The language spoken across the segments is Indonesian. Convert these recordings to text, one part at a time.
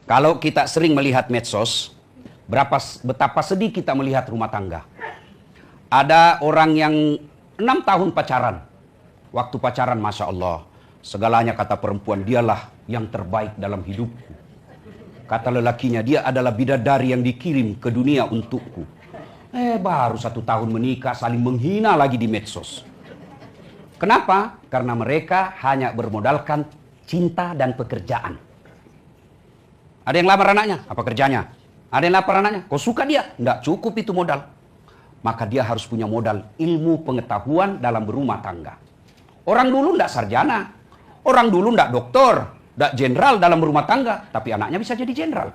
Kalau kita sering melihat medsos, betapa sedih kita melihat rumah tangga. Ada orang yang 6 tahun pacaran. Waktu pacaran, Masya Allah, segalanya kata perempuan, dialah yang terbaik dalam hidupku. Kata lelakinya, dia adalah bidadari yang dikirim ke dunia untukku. Baru 1 tahun menikah, saling menghina lagi di medsos. Kenapa? Karena mereka hanya bermodalkan cinta dan pekerjaan. Ada yang lamar anaknya, apa kerjanya? Ada yang lamar anaknya, kau suka dia? Nggak cukup itu modal. Maka dia harus punya modal ilmu pengetahuan dalam berumah tangga. Orang dulu nggak sarjana, orang dulu nggak doktor, nggak jenderal dalam berumah tangga, tapi anaknya bisa jadi jenderal.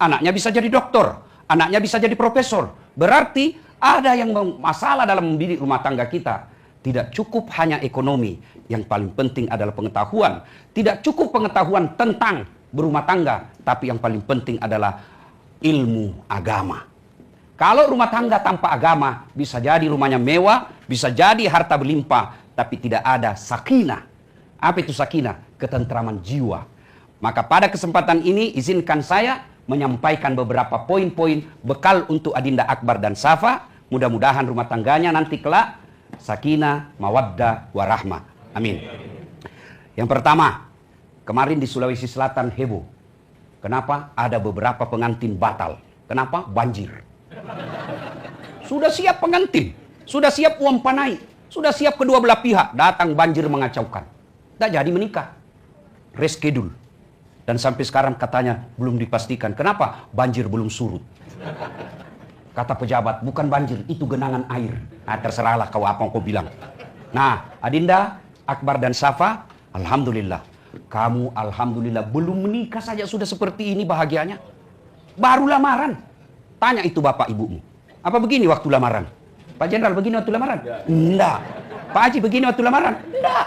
Anaknya bisa jadi doktor, anaknya bisa jadi profesor. Berarti ada yang masalah dalam mendidik rumah tangga kita. Tidak cukup hanya ekonomi, yang paling penting adalah pengetahuan. Tidak cukup pengetahuan tentang berumah tangga, tapi yang paling penting adalah ilmu agama. Kalau rumah tangga tanpa agama, bisa jadi rumahnya mewah, bisa jadi harta berlimpah, tapi tidak ada sakinah. Apa itu sakinah? Ketentraman jiwa. Maka pada kesempatan ini, izinkan saya menyampaikan beberapa poin-poin bekal untuk Adinda Akbar dan Safa. Mudah-mudahan rumah tangganya nanti kelak sakinah, mawaddah, warahmah. Amin. Yang pertama, kemarin di Sulawesi Selatan heboh. Kenapa? Ada beberapa pengantin batal. Kenapa? Banjir. Sudah siap pengantin, sudah siap uang panai, sudah siap kedua belah pihak, datang banjir mengacaukan. Tidak jadi menikah. Reschedule. Dan sampai sekarang katanya belum dipastikan. Kenapa? Banjir belum surut. Kata pejabat, bukan banjir, itu genangan air. Nah, terserahlah kau apa yang kau bilang. Nah, Adinda, Akbar dan Safa, alhamdulillah. Kamu alhamdulillah belum menikah saja sudah seperti ini bahagianya. Baru lamaran. Tanya itu bapak ibumu. Apa begini waktu lamaran? Pak Jenderal begini waktu lamaran? Enggak. Pak Haji begini waktu lamaran? Enggak.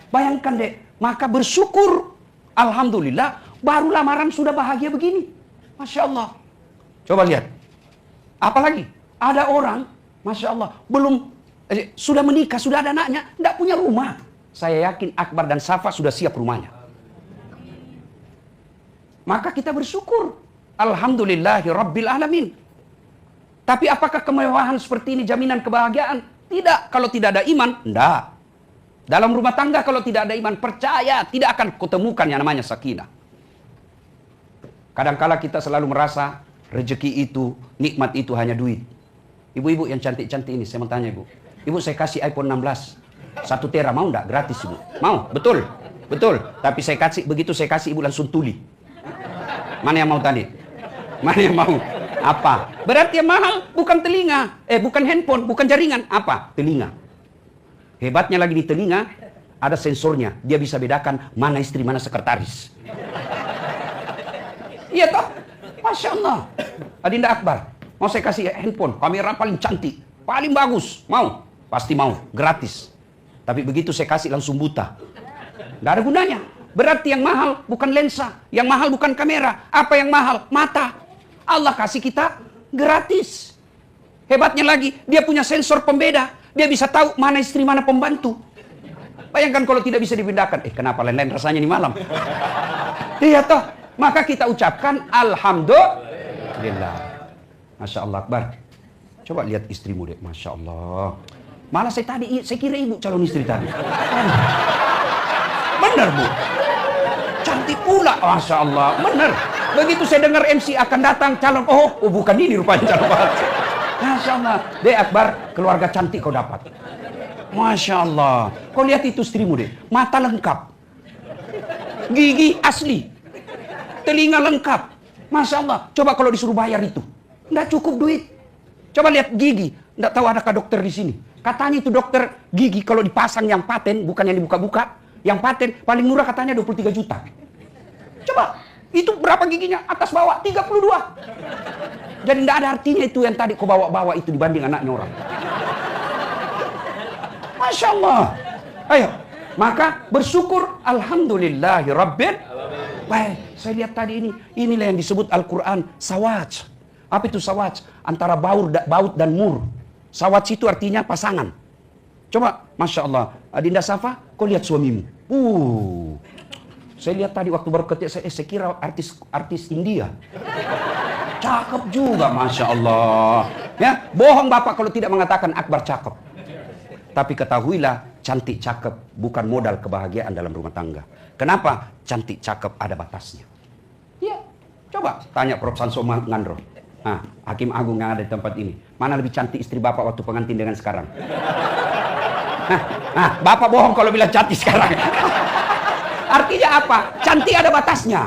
Bayangkan dek. Maka bersyukur. Alhamdulillah baru lamaran sudah bahagia begini. Masya Allah. Coba lihat. Apalagi ada orang, Masya Allah, belum sudah menikah, sudah ada anaknya, enggak punya rumah. Saya yakin Akbar dan Safa sudah siap rumahnya. Maka kita bersyukur. Alhamdulillahi Rabbil Alamin. Tapi apakah kemewahan seperti ini jaminan kebahagiaan? Tidak. Kalau tidak ada iman, enggak. Dalam rumah tangga kalau tidak ada iman, percaya tidak akan kutemukan yang namanya sakinah. Kadangkala kita selalu merasa rezeki itu, nikmat itu hanya duit. Ibu-ibu yang cantik-cantik ini, saya mau tanya ibu. Ibu saya kasih iPhone 16. 1 tera mau enggak? Gratis ibu. Mau? Betul. Betul. Tapi saya kasih, begitu saya kasih ibu langsung tuli. Mana yang mau tadi? Mana yang mau? Apa? Berarti yang mahal bukan telinga. Bukan handphone, bukan jaringan. Apa? Telinga. Hebatnya lagi di telinga, ada sensornya. Dia bisa bedakan mana istri, mana sekretaris. Iya toh? Masya Allah. Adinda Akbar, mau saya kasih handphone, kamera paling cantik, paling bagus. Mau? Pasti mau. Gratis. Tapi begitu saya kasih langsung buta. Nggak ada gunanya. Berarti yang mahal bukan lensa. Yang mahal bukan kamera. Apa yang mahal? Mata. Allah kasih kita gratis. Hebatnya lagi, dia punya sensor pembeda. Dia bisa tahu mana istri, mana pembantu. Bayangkan kalau tidak bisa dipindahkan. Kenapa lain-lain rasanya ini malam? Iya toh. Maka kita ucapkan Alhamdulillah. Masya Allah Akbar. Coba lihat istrimu deh. Masya Allah. Malah saya kira ibu calon istri tadi. Benar bu. Cantik pula. Masya Allah. Benar. Begitu saya dengar MC akan datang calon. Oh bukan ini rupanya calon. Masya Allah. Dek Akbar, keluarga cantik kau dapat. Masya Allah. Kau lihat itu istrimu deh. Mata lengkap. Gigi asli. Telinga lengkap. Masya Allah. Coba kalau disuruh bayar itu. Nggak cukup duit. Coba lihat gigi. Nggak tahu adakah dokter di sini. Katanya itu dokter gigi kalau dipasang yang paten, bukan yang dibuka-buka. Yang paten paling murah katanya 23 juta. Coba. Itu berapa giginya? Atas bawah 32. Jadi nggak ada artinya itu yang tadi kau bawa-bawa itu dibanding anaknya orang. Masya Allah. Ayo. Maka bersyukur. Alhamdulillahi Rabbil. Baik, saya lihat tadi ini. Inilah yang disebut Al-Quran. Sawaj. Apa itu sawaj? Antara baut dan mur. Sawaj itu artinya pasangan. Coba, Masya Allah. Adinda Safa, kau lihat suamimu. Saya lihat tadi waktu baru ketik, saya kira artis India. Cakep juga, Masya Allah. Ya, bohong Bapak kalau tidak mengatakan Akbar cakep. Tapi ketahuilah, cantik cakep bukan modal kebahagiaan dalam rumah tangga. Kenapa? Cantik cakep ada batasnya. Ya, coba tanya Prof. Sanso Ngandro. Nah, Hakim Agung yang ada di tempat ini. Mana lebih cantik istri Bapak waktu pengantin dengan sekarang? Nah, Bapak bohong kalau bilang cantik sekarang. Artinya apa? Cantik ada batasnya.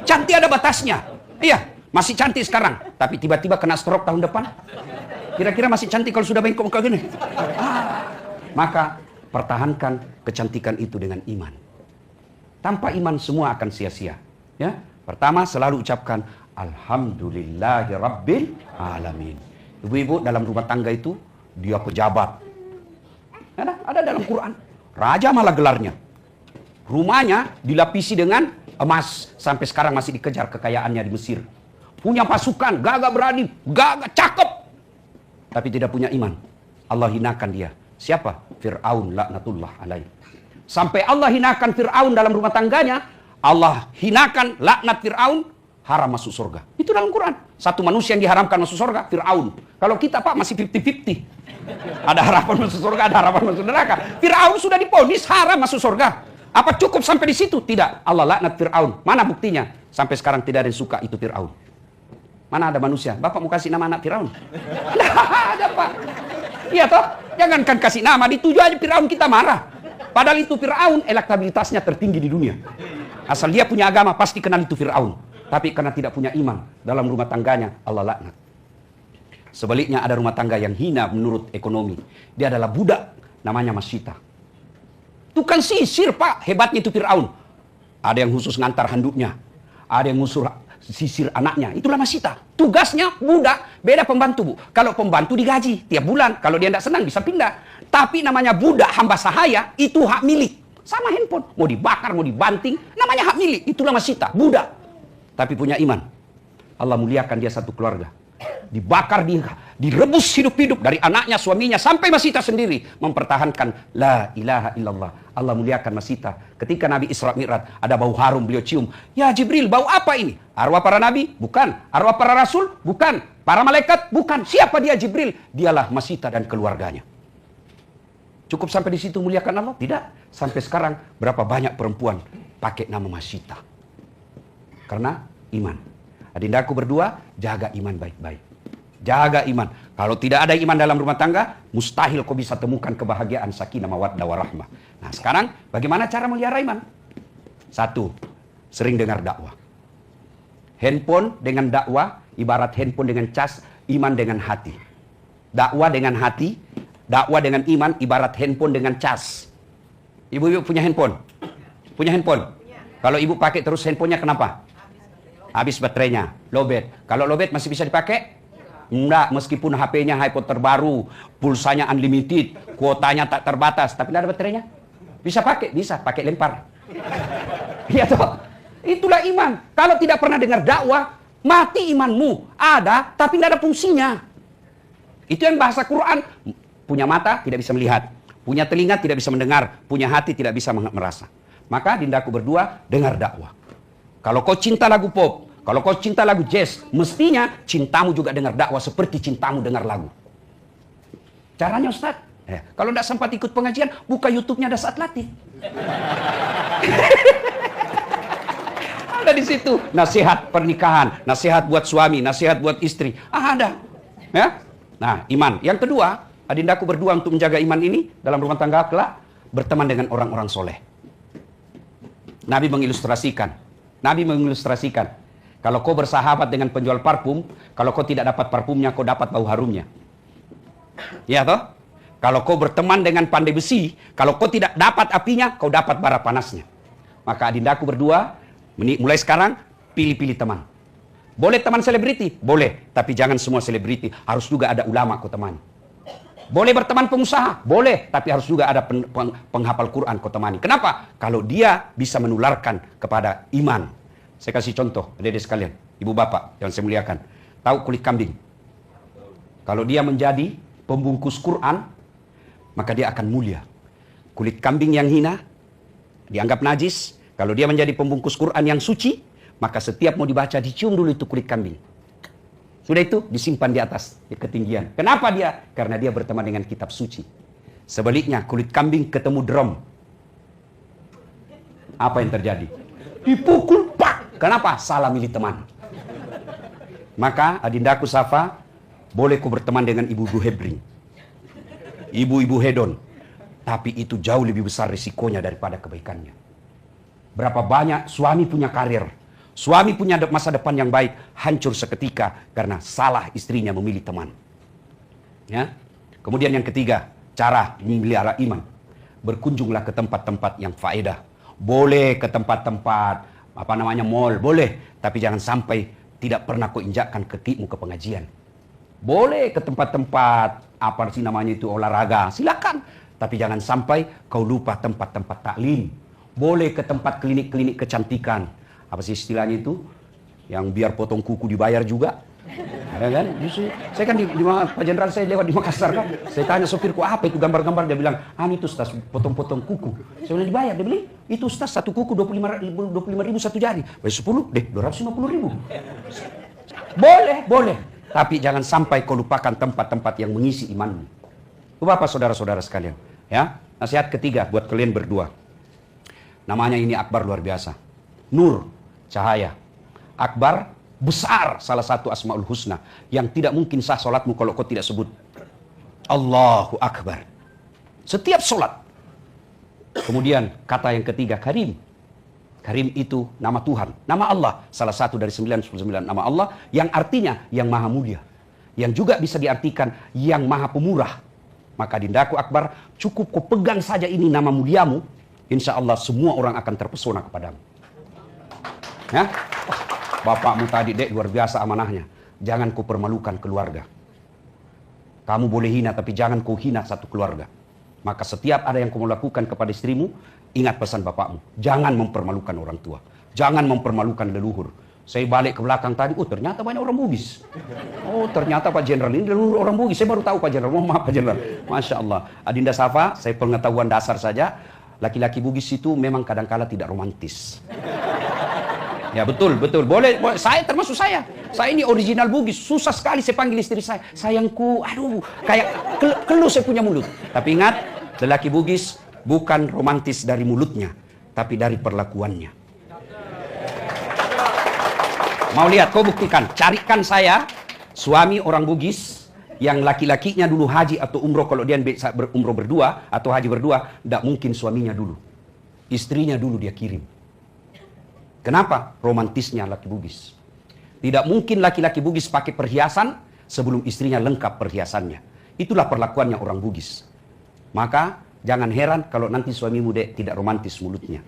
Cantik ada batasnya. Iya, masih cantik sekarang. Tapi tiba-tiba kena stroke tahun depan. Kira-kira masih cantik kalau sudah bengkok muka gini. Maka pertahankan kecantikan itu dengan iman. Tanpa iman semua akan sia-sia. Ya, pertama selalu ucapkan Alhamdulillahirabbil alamin. Ibu-ibu dalam rumah tangga itu dia pejabat. Ada dalam Quran. Raja malah gelarnya. Rumahnya dilapisi dengan emas. Sampai sekarang masih dikejar kekayaannya di Mesir. Punya pasukan, gagah berani, gagah cakep. Tapi tidak punya iman. Allah hinakan dia. Siapa? Fir'aun laknatullah alaih. Sampai Allah hinakan Fir'aun dalam rumah tangganya. Allah hinakan laknat Fir'aun, haram masuk surga. Itu dalam Quran. Satu manusia yang diharamkan masuk surga, Fir'aun. Kalau kita Pak masih 50-50. Ada harapan masuk surga, ada harapan masuk neraka. Fir'aun sudah diponis haram masuk surga. Apa cukup sampai di situ? Tidak. Allah laknat Fir'aun. Mana buktinya? Sampai sekarang tidak ada yang suka itu Fir'aun. Mana ada manusia? Bapak mau kasih nama anak Fir'aun? Nah, ada Pak. Iya toh? Jangankan kasih nama, dituju aja Fir'aun kita marah. Padahal itu Fir'aun elektabilitasnya tertinggi di dunia. Asal dia punya agama pasti kenal itu Fir'aun. Tapi karena tidak punya iman dalam rumah tangganya, Allah laknat. Sebaliknya ada rumah tangga yang hina menurut ekonomi. Dia adalah budak, namanya Masyita. Tukang sisir Pak, hebatnya itu Fir'aun. Ada yang khusus ngantar handuknya. Ada yang khusus sisir anaknya. Itulah Masyita. Tugasnya budak, beda pembantu Bu. Kalau pembantu digaji tiap bulan. Kalau dia tidak senang bisa pindah. Tapi namanya budak hamba sahaya, itu hak milik. Sama handphone. Mau dibakar, mau dibanting, namanya hak milik. Itulah Masyita, budak. Tapi punya iman. Allah muliakan dia satu keluarga. Dibakar, direbus hidup-hidup dari anaknya, suaminya, sampai Masyita sendiri mempertahankan la ilaha illallah. Allah muliakan Masyita. Ketika Nabi Isra Mi'raj, ada bau harum, beliau cium. Ya Jibril, bau apa ini? Arwah para nabi? Bukan. Arwah para rasul? Bukan. Para malaikat? Bukan. Siapa dia Jibril? Dialah Masyita dan keluarganya. Cukup sampai di situ muliakan Allah? Tidak. Sampai sekarang berapa banyak perempuan pakai nama Masyita? Karena iman. Adindaku berdua, jaga iman baik-baik. Jaga iman. Kalau tidak ada iman dalam rumah tangga, mustahil kau bisa temukan kebahagiaan, sakinah, mawaddah, warahmah. Nah sekarang, bagaimana cara melihara iman? Satu, sering dengar dakwah. Handphone dengan dakwah, ibarat handphone dengan cas, iman dengan hati. Dakwah dengan hati, dakwah dengan iman, ibarat handphone dengan cas. Ibu-ibu punya handphone? Punya handphone? Kalau ibu pakai terus handphonenya kenapa? Habis baterainya, lowbat. Kalau lowbat masih bisa dipakai? Enggak, meskipun HP-nya iPhone terbaru, pulsanya unlimited, kuotanya tak terbatas, tapi tidak ada baterainya. Bisa pakai lempar. Iya toh? Itulah iman. Kalau tidak pernah dengar dakwah, mati imanmu. Ada, tapi tidak ada fungsinya. Itu yang bahasa Quran. Punya mata, tidak bisa melihat. Punya telinga, tidak bisa mendengar. Punya hati, tidak bisa merasa. Maka dindaku berdua, dengar dakwah. Kalau kau cinta lagu pop, kalau kau cinta lagu jazz, mestinya cintamu juga dengar dakwah seperti cintamu dengar lagu. Caranya Ustaz, kalau tidak sempat ikut pengajian, buka YouTube-nya ada Saat Latih. Ada di situ nasihat pernikahan, nasihat buat suami, nasihat buat istri. Ada. Ya? Nah, iman. Yang kedua, adindaku berdua untuk menjaga iman ini dalam rumah tangga kelak, berteman dengan orang-orang soleh. Nabi mengilustrasikan. Kalau kau bersahabat dengan penjual parfum, kalau kau tidak dapat parfumnya, kau dapat bau harumnya. Ya toh? Kalau kau berteman dengan pandai besi, kalau kau tidak dapat apinya, kau dapat bara panasnya. Maka adindaku berdua, mulai sekarang, pilih-pilih teman. Boleh teman selebriti? Boleh. Tapi jangan semua selebriti. Harus juga ada ulama kau temani. Boleh berteman pengusaha? Boleh. Tapi harus juga ada penghafal Quran kau temani. Kenapa? Kalau dia bisa menularkan kepada iman. Saya kasih contoh, adik-adik sekalian. Ibu bapak yang saya muliakan. Tahu kulit kambing? Kalau dia menjadi pembungkus Quran, maka dia akan mulia. Kulit kambing yang hina, dianggap najis. Kalau dia menjadi pembungkus Quran yang suci, maka setiap mau dibaca dicium dulu itu kulit kambing. Sudah itu disimpan di atas, di ketinggian. Kenapa dia? Karena dia berteman dengan kitab suci. Sebaliknya kulit kambing ketemu drum. Apa yang terjadi? Dipukul, pak. Kenapa? Salah milih teman. Maka adindaku Safa, boleh ku berteman dengan ibu-ibu hebring, ibu-ibu hedon. Tapi itu jauh lebih besar risikonya daripada kebaikannya. Berapa banyak suami punya karir, suami punya masa depan yang baik, hancur seketika karena salah istrinya memilih teman. Ya. Kemudian yang ketiga, cara memelihara iman. Berkunjunglah ke tempat-tempat yang faedah. Boleh ke tempat-tempat mall, boleh, tapi jangan sampai tidak pernah kau injakkan kakimu ke pengajian. Boleh ke tempat-tempat olahraga, silakan, tapi jangan sampai kau lupa tempat-tempat taklim. Boleh ke tempat klinik-klinik kecantikan. Apa sih istilahnya itu? Yang biar potong kuku dibayar juga. Ada kan? Justru, saya kan di Pak Jenderal, saya lewat di Makassar kan. Saya tanya sopirku, apa itu gambar-gambar? Dia bilang, itu Ustaz, potong-potong kuku. Saya bilang, dibayar. Dia bilang, itu Ustaz, satu kuku 25.000 satu jari. 10 deh, 250.000. Boleh. Tapi jangan sampai kau lupakan tempat-tempat yang mengisi imanmu. Itu Bapak, saudara-saudara sekalian. Ya, nasihat ketiga buat kalian berdua. Namanya ini akbar luar biasa. Nur, cahaya. Akbar, besar, salah satu Asmaul Husna. Yang tidak mungkin sah solatmu kalau kau tidak sebut Allahu Akbar. Setiap solat. Kemudian kata yang ketiga, Karim. Karim itu nama Tuhan. Nama Allah, salah satu dari 99 nama Allah. Yang artinya yang maha mulia. Yang juga bisa diartikan yang maha pemurah. Maka dindaku akbar, cukup kau pegang saja ini nama muliamu. Insya Allah semua orang akan terpesona kepadamu. Ya? Bapakmu tadi dek luar biasa amanahnya. Jangan kau permalukan keluarga. Kamu boleh hina tapi jangan kau hina satu keluarga. Maka setiap ada yang kau lakukan kepada istrimu, ingat pesan bapakmu. Jangan mempermalukan orang tua. Jangan mempermalukan leluhur. Saya balik ke belakang tadi, ternyata banyak orang Bugis. Ternyata Pak Jenderal ini leluhur orang Bugis. Saya baru tahu Pak Jenderal. Mohon maaf Pak Jenderal. Masya Allah. Adinda Safa, saya pengetahuan dasar saja. Laki-laki Bugis itu memang kadang-kala tidak romantis. Ya betul. Boleh. Saya termasuk saya. Saya ini original Bugis. Susah sekali saya panggil istri saya. Sayangku, kayak keluh saya punya mulut. Tapi ingat, lelaki Bugis bukan romantis dari mulutnya, tapi dari perlakuannya. Mau lihat, kau buktikan. Carikan saya suami orang Bugis yang laki-lakinya dulu haji atau umroh. Kalau dia berumroh berdua atau haji berdua, tidak mungkin suaminya dulu. Istrinya dulu dia kirim. Kenapa? Romantisnya laki Bugis. Tidak mungkin laki-laki Bugis pakai perhiasan sebelum istrinya lengkap perhiasannya. Itulah perlakuannya orang Bugis. Maka jangan heran kalau nanti suamimu tidak romantis mulutnya.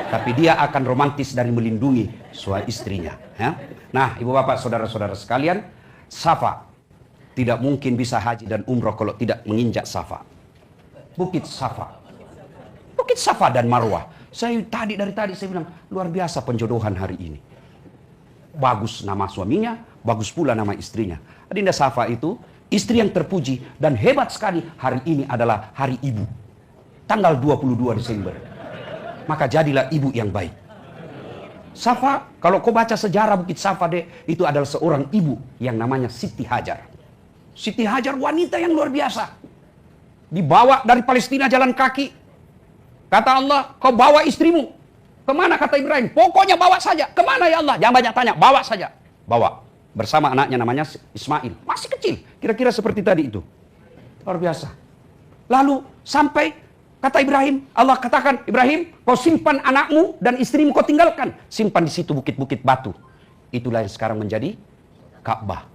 Tapi dia akan romantis dari melindungi suami istrinya. Ya? Nah, ibu bapak, saudara-saudara sekalian, Safa tidak mungkin bisa haji dan umroh kalau tidak menginjak Safa. Bukit Safa. Bukit Safa dan Marwah. Dari tadi saya bilang, luar biasa penjodohan hari ini. Bagus nama suaminya, bagus pula nama istrinya. Adinda Safa itu istri yang terpuji dan hebat sekali. Hari ini adalah hari ibu. Tanggal 22 Desember. Maka jadilah ibu yang baik. Safa, kalau kau baca sejarah Bukit Safa itu adalah seorang ibu yang namanya Siti Hajar. Siti Hajar wanita yang luar biasa. Dibawa dari Palestina jalan kaki. Kata Allah, kau bawa istrimu. Kemana kata Ibrahim? Pokoknya bawa saja. Kemana ya Allah? Jangan banyak tanya, bawa saja. Bawa. Bersama anaknya namanya Ismail. Masih kecil. Kira-kira seperti tadi itu. Luar biasa. Lalu sampai kata Ibrahim, Allah katakan, Ibrahim, kau simpan anakmu dan istrimu kau tinggalkan. Simpan di situ bukit-bukit batu. Itulah yang sekarang menjadi Ka'bah.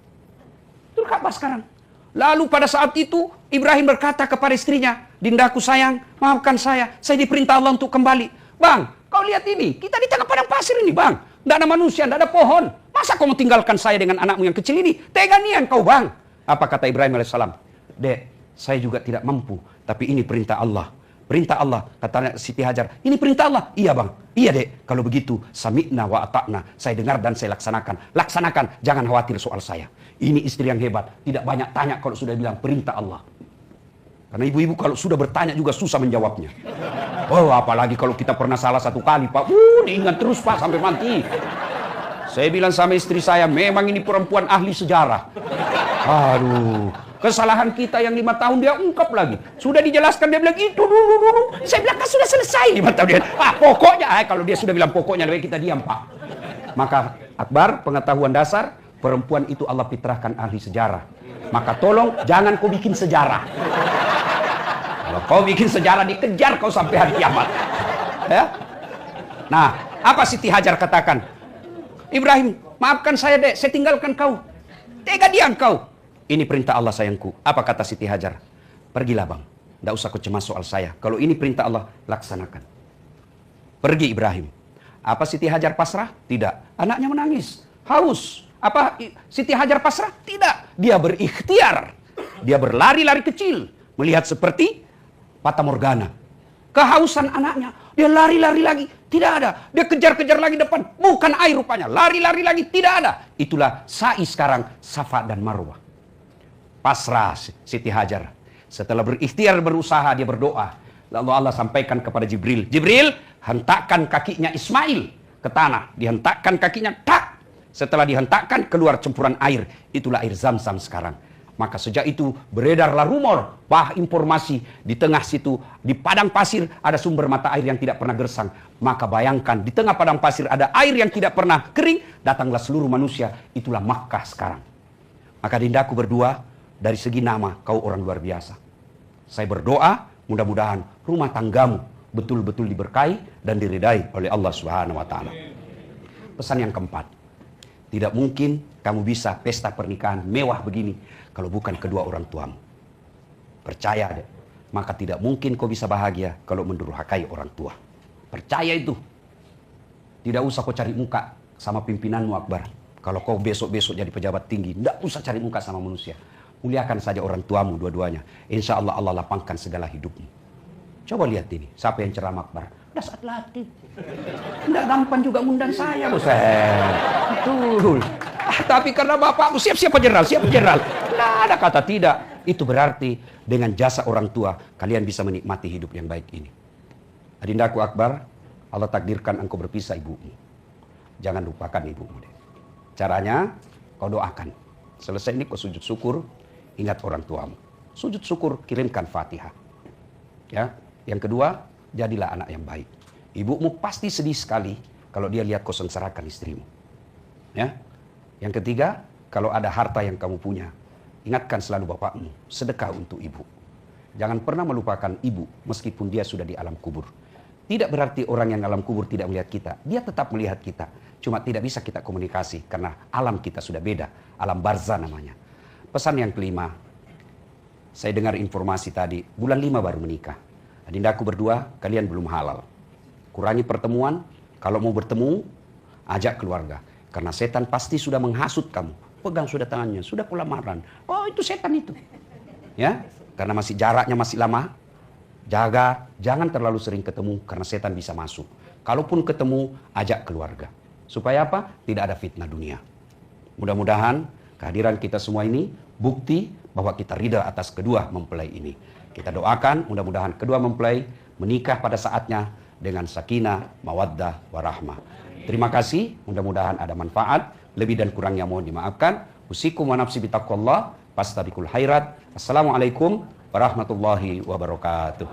Itu Ka'bah sekarang. Lalu pada saat itu Ibrahim berkata kepada istrinya, Dindaku sayang, maafkan saya diperintah Allah untuk kembali. Bang, kau lihat ini, kita di tengah padang pasir ini bang. Tidak ada manusia, tidak ada pohon. Masa kau meninggalkan saya dengan anakmu yang kecil ini? Tega nian kau bang. Apa kata Ibrahim AS? Dek, saya juga tidak mampu, tapi ini perintah Allah. Perintah Allah, kata Siti Hajar. Ini perintah Allah. Iya bang, iya dek. Kalau begitu, sami'na wa ata'na. Saya dengar dan saya laksanakan. Laksanakan, jangan khawatir soal saya. Ini istri yang hebat. Tidak banyak tanya kalau sudah bilang perintah Allah. Karena ibu-ibu kalau sudah bertanya juga susah menjawabnya. Oh, apalagi kalau kita pernah salah satu kali, Pak. Diingat terus, Pak, sampai mati. Saya bilang sama istri saya, memang ini perempuan ahli sejarah. Aduh, kesalahan kita yang 5 tahun dia ungkap lagi. Sudah dijelaskan, dia bilang, itu dulu. Saya bilang, kan sudah selesai 5 tahun. Dia, pokoknya, kalau dia sudah bilang pokoknya, lebih kita diam, Pak. Maka, Akbar, pengetahuan dasar, perempuan itu Allah fitrahkan ahli sejarah. Maka tolong, jangan kau bikin sejarah. Kalau kau bikin sejarah, dikejar kau sampai hari kiamat. Ya? Nah, apa Siti Hajar katakan? Ibrahim, maafkan saya dek, saya tinggalkan kau. Tega dia engkau. Ini perintah Allah sayangku. Apa kata Siti Hajar? Pergilah bang, tidak usah kau cemas soal saya. Kalau ini perintah Allah, laksanakan. Pergi Ibrahim. Apa Siti Hajar pasrah? Tidak. Anaknya menangis, haus. Apa Siti Hajar pasrah? Tidak. Dia berikhtiar. Dia berlari-lari kecil. Melihat seperti Fata Morgana. Kehausan anaknya. Dia lari-lari lagi. Tidak ada. Dia kejar-kejar lagi depan. Bukan air rupanya. Lari-lari lagi. Tidak ada. Itulah sa'i sekarang. Safa dan Marwah. Pasrah Siti Hajar. Setelah berikhtiar berusaha, dia berdoa. Lalu Allah sampaikan kepada Jibril. Jibril, hentakkan kakinya Ismail ke tanah. Dihentakkan kakinya. Tak. Setelah dihentakkan, keluar campuran air. Itulah air Zam-Zam sekarang. Maka sejak itu beredarlah rumor, informasi di tengah situ, di padang pasir ada sumber mata air yang tidak pernah gersang. Maka bayangkan di tengah padang pasir ada air yang tidak pernah kering, datanglah seluruh manusia, itulah Makkah sekarang. Maka dindaku berdua, dari segi nama kau orang luar biasa. Saya berdoa, mudah-mudahan rumah tanggamu betul-betul diberkahi dan diridai oleh Allah Subhanahu wa taala. Pesan yang keempat, tidak mungkin kamu bisa pesta pernikahan mewah begini kalau bukan kedua orang tuamu. Percaya deh. Maka tidak mungkin kau bisa bahagia kalau mendurhakai orang tua. Percaya itu. Tidak usah kau cari muka sama pimpinanmu Akbar. Kalau kau besok-besok jadi pejabat tinggi, tidak usah cari muka sama manusia. Muliakan saja orang tuamu dua-duanya. Insya Allah Allah lapangkan segala hidupmu. Coba lihat ini. Siapa yang ceramah Akbar? Udah saat latih. Tidak gampang juga ngundang saya, bos. Betul. Tapi karena bapakmu siap-siap jenderal, siap jenderal. Tidak ada kata tidak. Itu berarti dengan jasa orang tua kalian bisa menikmati hidup yang baik ini. Adindaku Akbar, Allah takdirkan engkau berpisah ibumu. Jangan lupakan ibumu. Caranya kau doakan. Selesai ini kau sujud syukur, ingat orang tuamu. Sujud syukur, kirimkan Fatihah. Ya. Yang kedua, jadilah anak yang baik. Ibumu pasti sedih sekali kalau dia lihat kau sengsarakan istrimu. Ya. Yang ketiga, kalau ada harta yang kamu punya, ingatkan selalu bapakmu, sedekah untuk ibu. Jangan pernah melupakan ibu meskipun dia sudah di alam kubur. Tidak berarti orang yang alam kubur tidak melihat kita. Dia tetap melihat kita. Cuma tidak bisa kita komunikasi karena alam kita sudah beda. Alam barzah namanya. Pesan yang kelima, saya dengar informasi tadi, bulan 5 baru menikah. Adindaku berdua, kalian belum halal. Kurangi pertemuan, kalau mau bertemu, ajak keluarga. Karena setan pasti sudah menghasut kamu. Pegang sudah tangannya, sudah pelamaran. Oh itu setan itu. Ya, karena masih jaraknya masih lama. Jaga, jangan terlalu sering ketemu karena setan bisa masuk. Kalaupun ketemu, ajak keluarga. Supaya apa? Tidak ada fitnah dunia. Mudah-mudahan kehadiran kita semua ini bukti bahwa kita ridha atas kedua mempelai ini. Kita doakan mudah-mudahan kedua mempelai menikah pada saatnya dengan sakinah, mawaddah, warahmah. Terima kasih, mudah-mudahan ada manfaat. Lebih dan kurangnya mohon dimaafkan. Usikum wa nafsi bitaqwallah, fastabiqul khairat. Assalamualaikum warahmatullahi wabarakatuh.